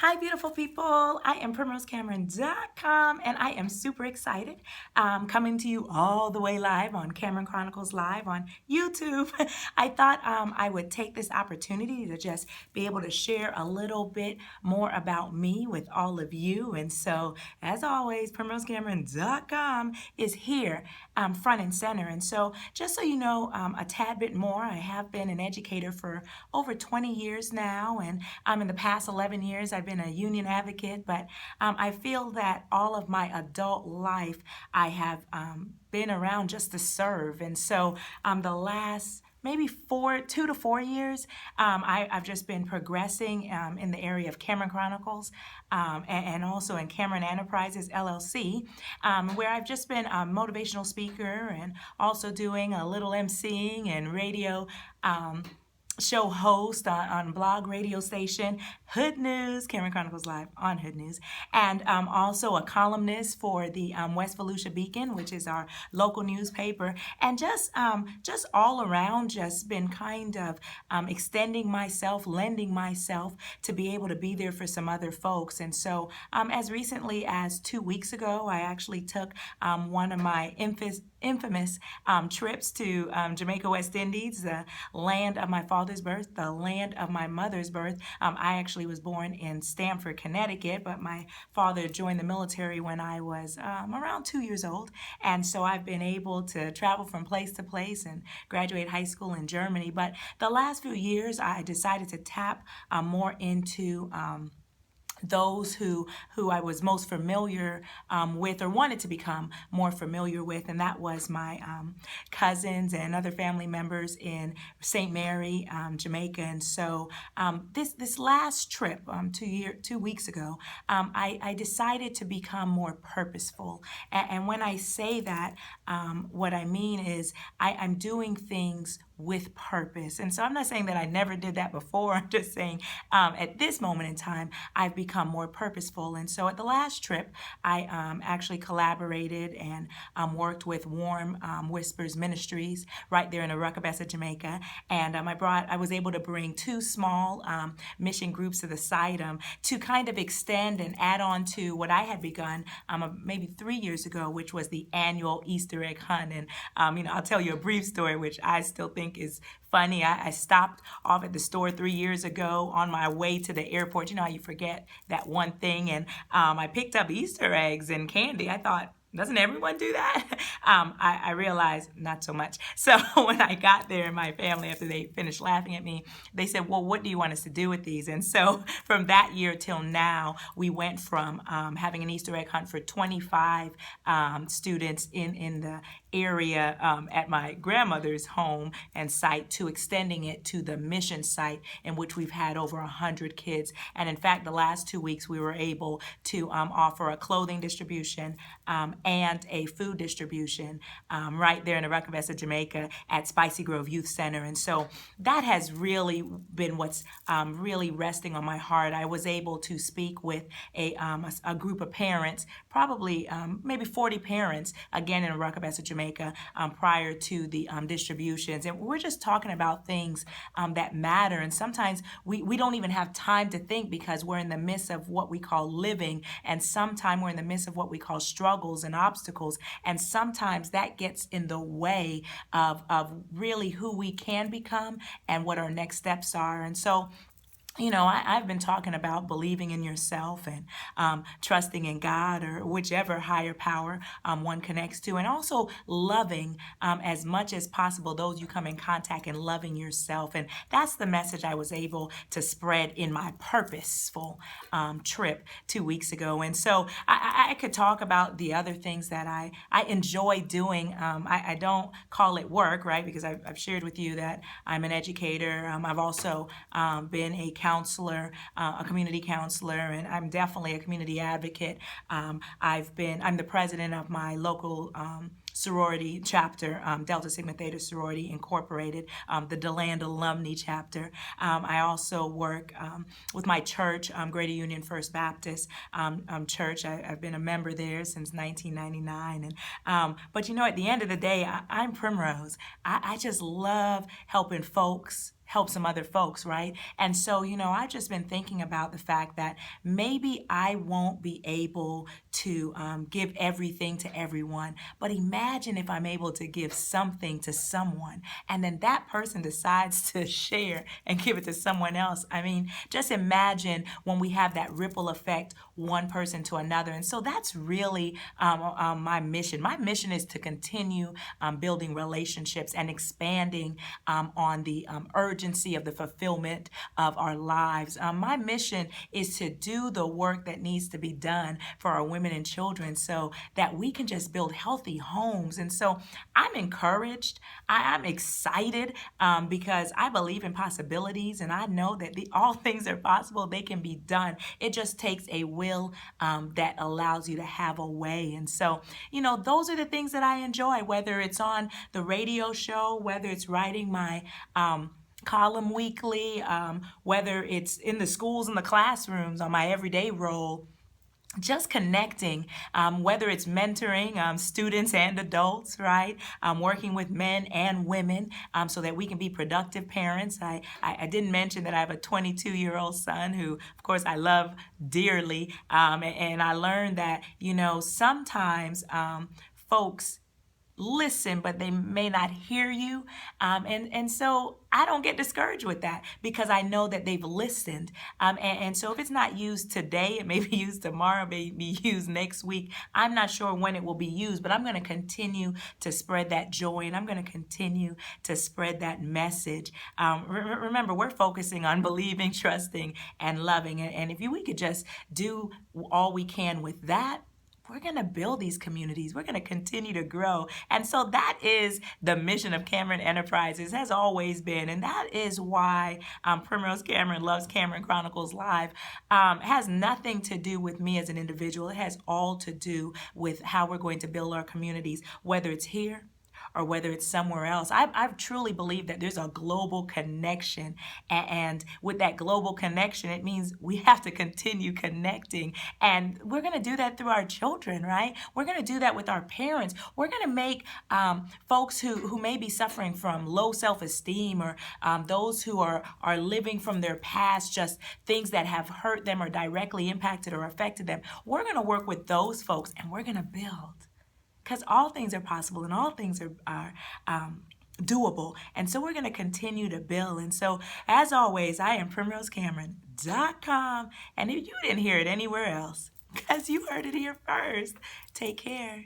Hi, beautiful people. I am PrimroseCameron.com, and I am super excited coming to you all the way live on Cameron Chronicles Live on YouTube. I thought I would take this opportunity to just be able to share a little bit more about me with all of you. And so, as always, PrimroseCameron.com is here front and center. And so, just so you know a tad bit more, I have been an educator for over 20 years now, and in the past 11 years, I've been a union advocate, but I feel that all of my adult life, I have been around just to serve. And so the last maybe 2 to 4 years, I've just been progressing in the area of Cameron Chronicles and also in Cameron Enterprises LLC, where I've just been a motivational speaker and also doing a little emceeing and radio show host on blog radio station Hood News, Cameron Chronicles Live on Hood News, and also a columnist for the West Volusia Beacon, which is our local newspaper, and just all around just been kind of extending myself, lending myself to be able to be there for some other folks. And so as recently as 2 weeks ago, I actually took one of my infamous trips to Jamaica, West Indies, the land of my father's birth, the land of my mother's birth. I actually was born in Stamford, Connecticut, but my father joined the military when I was around 2 years old. And so I've been able to travel from place to place and graduate high school in Germany. But the last few years, I decided to tap more into those who I was most familiar with or wanted to become more familiar with, and that was my cousins and other family members in St. Mary, Jamaica. And so this last trip 2 weeks ago, I decided to become more purposeful. And when I say that, what I mean is I'm doing things with purpose. And so I'm not saying that I never did that before. I'm just saying at this moment in time, I've become more purposeful. And so at the last trip, I actually collaborated and worked with Warm Whispers Ministries right there in Arucabessa, Jamaica. And I was able to bring two small mission groups to the site to kind of extend and add on to what I had begun maybe 3 years ago, which was the annual Easter egg hunt. And I'll tell you a brief story, which I still think is funny. I stopped off at the store 3 years ago on my way to the airport. You know how you forget that one thing, and I picked up Easter eggs and candy. I thought, doesn't everyone do that? I realized not so much. So when I got there, my family, after they finished laughing at me, they said, well, what do you want us to do with these? And so from that year till now, we went from having an Easter egg hunt for 25 students in the area at my grandmother's home and site to extending it to the mission site, in which we've had over 100 kids. And in fact, the last 2 weeks, we were able to offer a clothing distribution and a food distribution right there in Arucabessa, Jamaica at Spicy Grove Youth Center. And so that has really been what's really resting on my heart. I was able to speak with a group of parents, probably maybe 40 parents, again in Arucabessa, Jamaica, prior to the distributions. And we're just talking about things that matter. And sometimes we don't even have time to think because we're in the midst of what we call living. And sometimes we're in the midst of what we call struggles and obstacles. And sometimes that gets in the way of really who we can become and what our next steps are. And so I've been talking about believing in yourself and trusting in God or whichever higher power one connects to, and also loving as much as possible those you come in contact and loving yourself. And that's the message I was able to spread in my purposeful trip 2 weeks ago. And so I could talk about the other things that I enjoy doing. I don't call it work, right? Because I've shared with you that I'm an educator. I've also been a counselor, a community counselor, and I'm definitely a community advocate. I'm the president of my local sorority chapter, Delta Sigma Theta Sorority Incorporated, the DeLand Alumni chapter. I also work with my church, Greater Union First Baptist Church. I've been a member there since 1999. But at the end of the day, I'm Primrose. I just love helping folks help some other folks, right? And so, I've just been thinking about the fact that maybe I won't be able to give everything to everyone, but imagine if I'm able to give something to someone and then that person decides to share and give it to someone else. I mean, just imagine when we have that ripple effect, one person to another. And so that's really my mission. My mission is to continue building relationships and expanding on the urgency of the fulfillment of our lives. My mission is to do the work that needs to be done for our women and children so that we can just build healthy homes. And so I'm encouraged. I'm excited because I believe in possibilities and I know that all things are possible. They can be done. It just takes a will that allows you to have a way. And so, those are the things that I enjoy, whether it's on the radio show, whether it's writing my column weekly, whether it's in the schools and the classrooms on my everyday role, just connecting, whether it's mentoring students and adults, right? Working with men and women so that we can be productive parents. I didn't mention that I have a 22-year-old son who, of course, I love dearly. And I learned that, sometimes folks listen, but they may not hear you. And so I don't get discouraged with that because I know that they've listened. And so if it's not used today, it may be used tomorrow, may be used next week. I'm not sure when it will be used, but I'm going to continue to spread that joy and I'm going to continue to spread that message. Remember, we're focusing on believing, trusting, and loving. And if we could just do all we can with that, we're going to build these communities. We're going to continue to grow. And so that is the mission of Cameron Enterprises, has always been. And that is why Primrose Cameron loves Cameron Chronicles Live. It has nothing to do with me as an individual. It has all to do with how we're going to build our communities, whether it's here or whether it's somewhere else. I truly believe that there's a global connection. And with that global connection, it means we have to continue connecting. And we're going to do that through our children, right? We're going to do that with our parents. We're going to make folks who may be suffering from low self-esteem or those who are living from their past, just things that have hurt them or directly impacted or affected them. We're going to work with those folks and we're going to build. Because all things are possible and all things are doable. And so we're going to continue to build. And so, as always, I am PrimroseCameron.com. And if you didn't hear it anywhere else, because you heard it here first, take care.